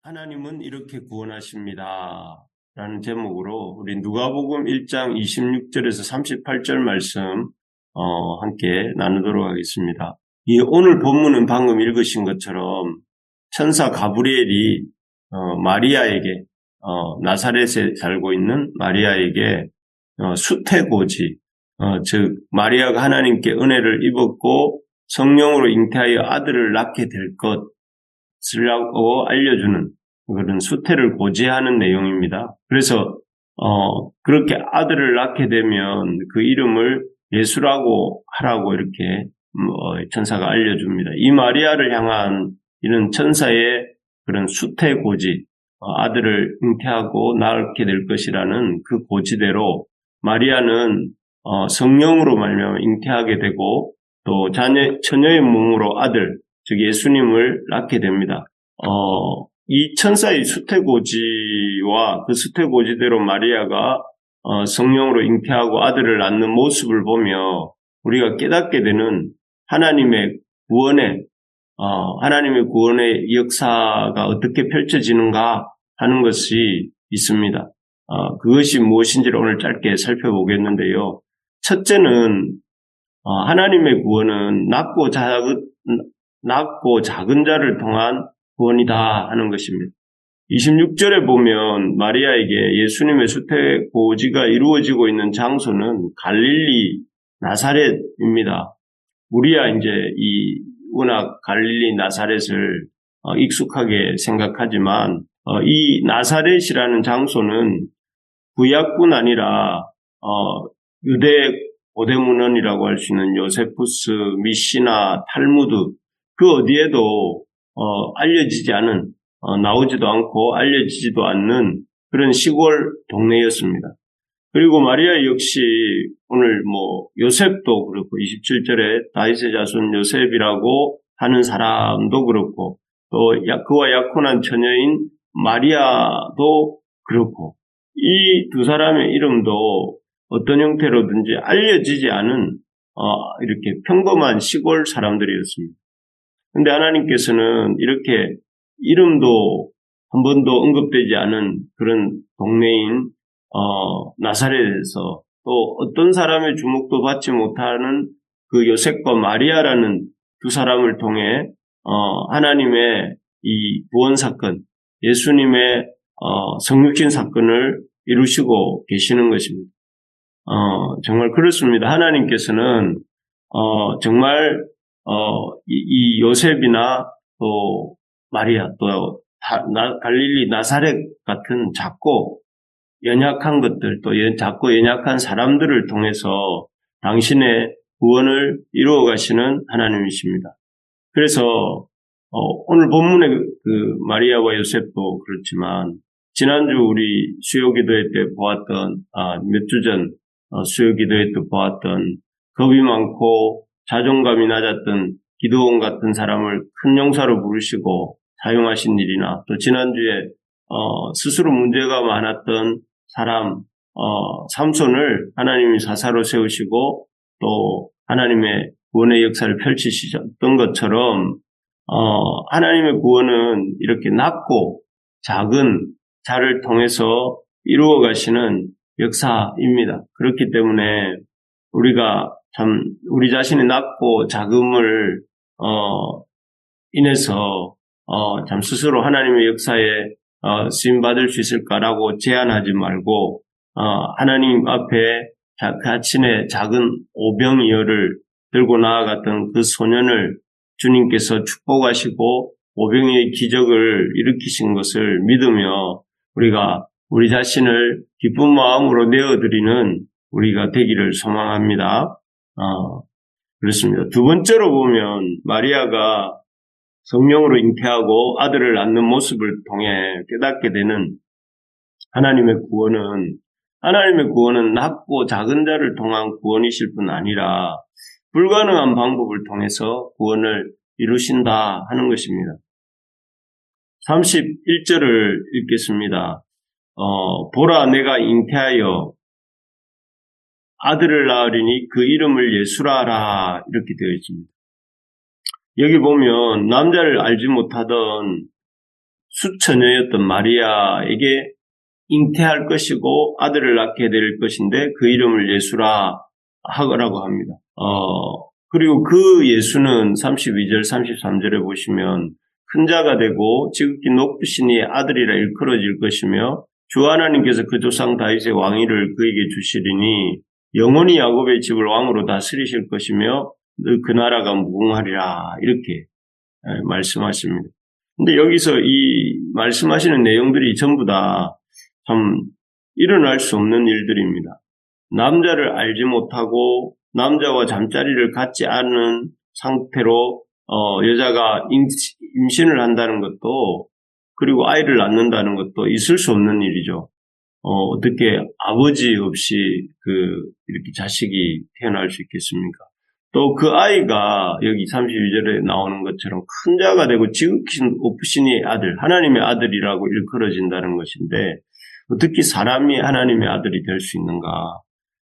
하나님은 이렇게 구원하십니다. 라는 제목으로 우리 누가복음 1장 26절에서 38절 말씀 함께 나누도록 하겠습니다. 이 오늘 본문은 방금 읽으신 것처럼 천사 가브리엘이 마리아에게 나사렛에 살고 있는 마리아에게 수태고지 즉 마리아가 하나님께 은혜를 입었고 성령으로 잉태하여 아들을 낳게 될 것이라고 알려주는 그런 수태를 고지하는 내용입니다. 그래서 그렇게 아들을 낳게 되면 그 이름을 예수라고 하라고 이렇게 천사가 알려줍니다. 이 마리아를 향한 이런 천사의 그런 수태 고지, 아들을 잉태하고 낳게 될 것이라는 그 고지대로 마리아는 성령으로 말미암아 잉태하게 되고 또 처녀의 몸으로 아들, 즉 예수님을 낳게 됩니다. 이 천사의 수태고지와 그 수태고지대로 마리아가 성령으로 잉태하고 아들을 낳는 모습을 보며 우리가 깨닫게 되는 하나님의 구원의 역사가 어떻게 펼쳐지는가 하는 것이 있습니다. 그것이 무엇인지를 오늘 짧게 살펴보겠는데요. 첫째는 하나님의 구원은 낮고 작은 자를 통한 구원이다 하는 것입니다. 26절에 보면 마리아에게 예수님의 수태고지가 이루어지고 있는 장소는 갈릴리 나사렛입니다. 우리야 이제 워낙 갈릴리 나사렛을 익숙하게 생각하지만 이 나사렛이라는 장소는 구약뿐 아니라 유대 고대 문헌이라고 할 수 있는 요세푸스, 미시나, 탈무드 그 어디에도 알려지지 않은 나오지도 않고 알려지지도 않는 그런 시골 동네였습니다. 그리고 마리아 역시 오늘 요셉도 그렇고 27절에 다윗의 자손 요셉이라고 하는 사람도 그렇고 또 그와 약혼한 처녀인 마리아도 그렇고 이 두 사람의 이름도 어떤 형태로든지 알려지지 않은 이렇게 평범한 시골 사람들이었습니다. 그런데 하나님께서는 이렇게 이름도 한 번도 언급되지 않은 그런 동네인 나사렛에서 또 어떤 사람의 주목도 받지 못하는 그 요셉과 마리아라는 두 사람을 통해 하나님의 이 구원 사건, 예수님의 성육신 사건을 이루시고 계시는 것입니다. 정말 그렇습니다. 하나님께서는 정말 이 요셉이나 또 마리아 또 갈릴리 나사렛 같은 작고 연약한 것들 또 작고 연약한 사람들을 통해서 당신의 구원을 이루어 가시는 하나님이십니다. 그래서 오늘 본문의 그 마리아와 요셉도 그렇지만 지난주 우리 수요기도회 때 보았던 몇 주 전 수요기도회 때 보았던 겁이 많고 자존감이 낮았던 기드온 같은 사람을 큰 용사로 부르시고 사용하신 일이나 또 지난주에 스스로 문제가 많았던 사람 삼손을 하나님이 사사로 세우시고 또 하나님의 구원의 역사를 펼치셨던 것처럼 하나님의 구원은 이렇게 낮고 작은 자를 통해서 이루어 가시는 역사입니다. 그렇기 때문에 우리가 참 우리 자신의 낮고 작음을 인해서 참 스스로 하나님의 역사에 쓰임 받을 수 있을까라고 제한하지 말고 하나님 앞에 자신의 작은 오병이어를 들고 나아갔던 그 소년을 주님께서 축복하시고 오병이어의 기적을 일으키신 것을 믿으며 우리가 우리 자신을 기쁜 마음으로 내어드리는 우리가 되기를 소망합니다. 그렇습니다. 두 번째로 보면 마리아가 성령으로 잉태하고 아들을 낳는 모습을 통해 깨닫게 되는 하나님의 구원은 낮고 작은 자를 통한 구원이실 뿐 아니라 불가능한 방법을 통해서 구원을 이루신다 하는 것입니다. 31절을 읽겠습니다. 보라 내가 잉태하여 아들을 낳으리니 그 이름을 예수라 하라 이렇게 되어 있습니다. 여기 보면 남자를 알지 못하던 수처녀였던 마리아에게 잉태할 것이고 아들을 낳게 될 것인데 그 이름을 예수라 하라고 합니다. 그리고 그 예수는 32절, 33절에 보시면 큰 자가 되고 지극히 높으신 이의 아들이라 일컬어질 것이며 주 하나님께서 그 조상 다윗의 왕위를 그에게 주시리니 영원히 야곱의 집을 왕으로 다스리실 것이며 그 나라가 무궁하리라 이렇게 말씀하십니다. 근데 여기서 이 말씀하시는 내용들이 전부 다 참 일어날 수 없는 일들입니다. 남자를 알지 못하고 남자와 잠자리를 갖지 않은 상태로 여자가 임신을 한다는 것도 그리고 아이를 낳는다는 것도 있을 수 없는 일이죠. 어떻게 아버지 없이 이렇게 자식이 태어날 수 있겠습니까? 또 그 아이가 여기 32절에 나오는 것처럼 큰 자가 되고 지극히 높으신 이의 아들, 하나님의 아들이라고 일컬어진다는 것인데 어떻게 사람이 하나님의 아들이 될 수 있는가?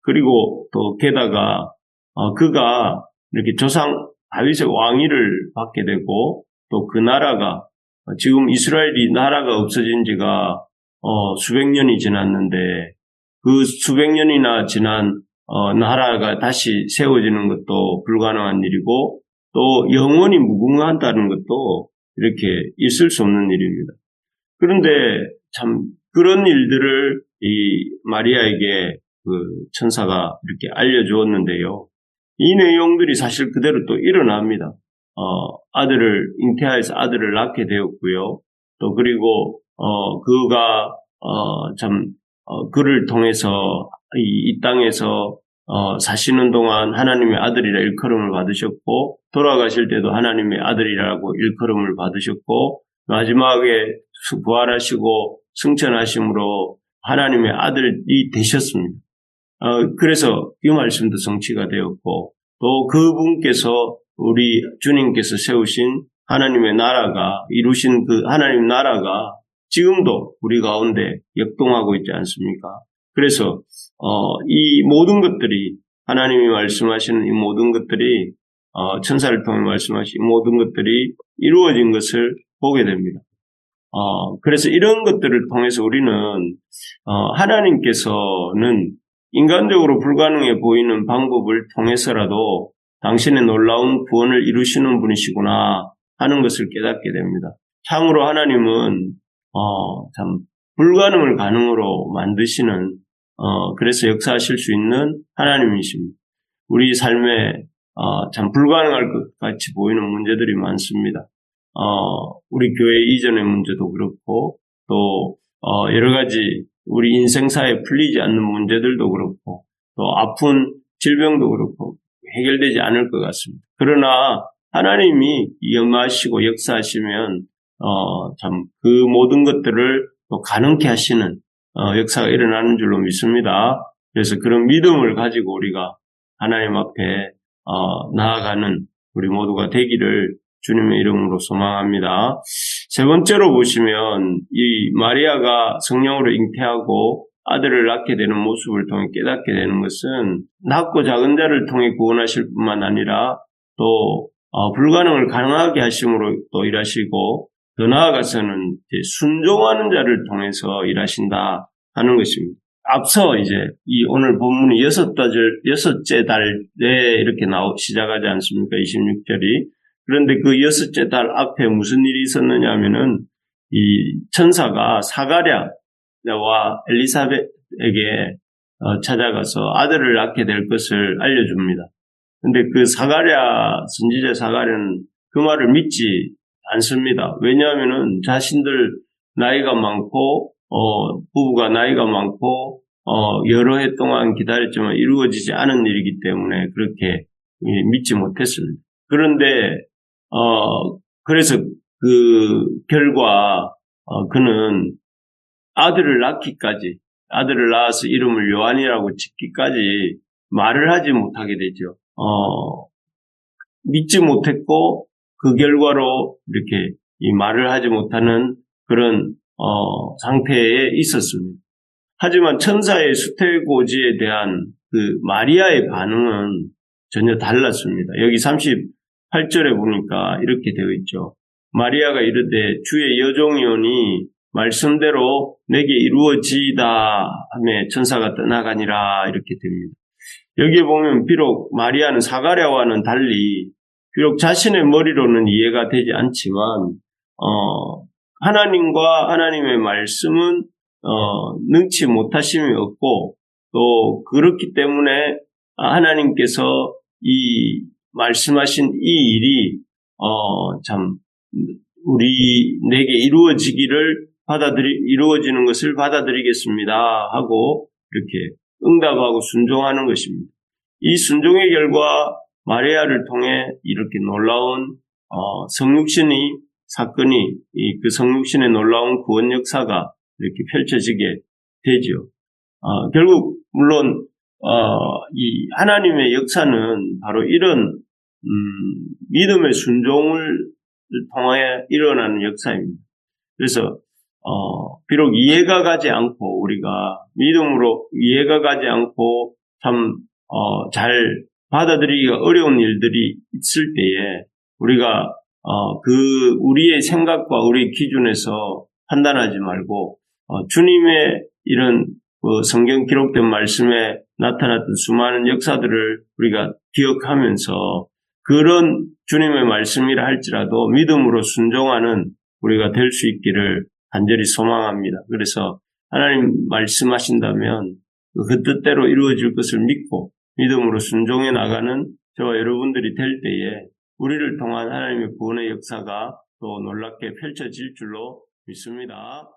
그리고 또 게다가 그가 이렇게 조상 다윗의 왕위를 받게 되고 또 그 나라가 지금 이스라엘이 나라가 없어진 지가 수백 년이 지났는데 그 수백 년이나 지난 나라가 다시 세워지는 것도 불가능한 일이고 또 영원히 무궁하다는 것도 이렇게 있을 수 없는 일입니다. 그런데 참 그런 일들을 이 마리아에게 그 천사가 이렇게 알려주었는데요. 이 내용들이 사실 그대로 또 일어납니다. 아들을 잉태하여서 아들을 낳게 되었고요. 또 그리고 그가 그를 통해서 이 땅에서 사시는 동안 하나님의 아들이라 일컬음을 받으셨고 돌아가실 때도 하나님의 아들이라고 일컬음을 받으셨고 마지막에 부활하시고 승천하심으로 하나님의 아들이 되셨습니다. 그래서 이 말씀도 성취가 되었고 또 그분께서 우리 주님께서 세우신 하나님의 나라가 이루신 그 하나님 나라가 지금도 우리 가운데 역동하고 있지 않습니까? 그래서 이 모든 것들이 하나님이 말씀하시는 이 모든 것들이 천사를 통해 말씀하신 이 모든 것들이 이루어진 것을 보게 됩니다. 그래서 이런 것들을 통해서 우리는 하나님께서는 인간적으로 불가능해 보이는 방법을 통해서라도 당신의 놀라운 구원을 이루시는 분이시구나 하는 것을 깨닫게 됩니다. 참으로 하나님은 참 불가능을 가능으로 만드시는 그래서 역사하실 수 있는 하나님이십니다. 우리 삶에 참 불가능할 것 같이 보이는 문제들이 많습니다. 우리 교회 이전의 문제도 그렇고 또 여러 가지 우리 인생사에 풀리지 않는 문제들도 그렇고 또 아픈 질병도 그렇고 해결되지 않을 것 같습니다. 그러나 하나님이 임하시고 역사하시면 참 그 모든 것들을 또 가능케 하시는 역사가 일어나는 줄로 믿습니다. 그래서 그런 믿음을 가지고 우리가 하나님 앞에 나아가는 우리 모두가 되기를 주님의 이름으로 소망합니다. 세 번째로 보시면 이 마리아가 성령으로 잉태하고 아들을 낳게 되는 모습을 통해 깨닫게 되는 것은 낮고 작은 자를 통해 구원하실 뿐만 아니라 또 불가능을 가능하게 하심으로 또 일하시고 더 나아가서는 순종하는 자를 통해서 일하신다 하는 것입니다. 앞서 이제 이 오늘 본문이 여섯째 달에 이렇게 시작하지 않습니까? 26절이. 그런데 그 여섯째 달 앞에 무슨 일이 있었느냐 하면은 이 천사가 사가랴와 엘리사벳에게 찾아가서 아들을 낳게 될 것을 알려줍니다. 근데 그 선지자 사가랴는 그 말을 믿지 않습니다. 왜냐하면은 자신들 나이가 많고 부부가 나이가 많고 여러 해 동안 기다렸지만 이루어지지 않은 일이기 때문에 그렇게 믿지 못했습니다. 그런데 그래서 그 결과 그는 아들을 낳아서 이름을 요한이라고 짓기까지 말을 하지 못하게 되죠. 믿지 못했고 그 결과로 이렇게 이 말을 하지 못하는 그런 상태에 있었습니다. 하지만 천사의 수태고지에 대한 그 마리아의 반응은 전혀 달랐습니다. 여기 38절에 보니까 이렇게 되어 있죠. 마리아가 이르되 주의 여종이오니 말씀대로 내게 이루어지이다 하며 천사가 떠나가니라 이렇게 됩니다. 여기에 보면 비록 마리아는 사가랴와는 달리 비록 자신의 머리로는 이해가 되지 않지만 하나님과 하나님의 말씀은 능치 못하심이 없고 또 그렇기 때문에 하나님께서 이 말씀하신 이 일이 참 내게 이루어지는 것을 받아들이겠습니다 하고 이렇게 응답하고 순종하는 것입니다. 이 순종의 결과 마리아를 통해 이렇게 놀라운 사건이 그 성육신의 놀라운 구원 역사가 이렇게 펼쳐지게 되죠. 결국 물론 이 하나님의 역사는 바로 이런 믿음의 순종을 통하여 일어나는 역사입니다. 그래서 비록 이해가 가지 않고 우리가 믿음으로 이해가 가지 않고 참 잘 받아들이기가 어려운 일들이 있을 때에 우리가 우리의 생각과 우리의 기준에서 판단하지 말고 주님의 이런 성경 기록된 말씀에 나타났던 수많은 역사들을 우리가 기억하면서 그런 주님의 말씀이라 할지라도 믿음으로 순종하는 우리가 될 수 있기를 간절히 소망합니다. 그래서 하나님 말씀하신다면 그 뜻대로 이루어질 것을 믿고 믿음으로 순종해 나가는 저와 여러분들이 될 때에 우리를 통한 하나님의 구원의 역사가 또 놀랍게 펼쳐질 줄로 믿습니다.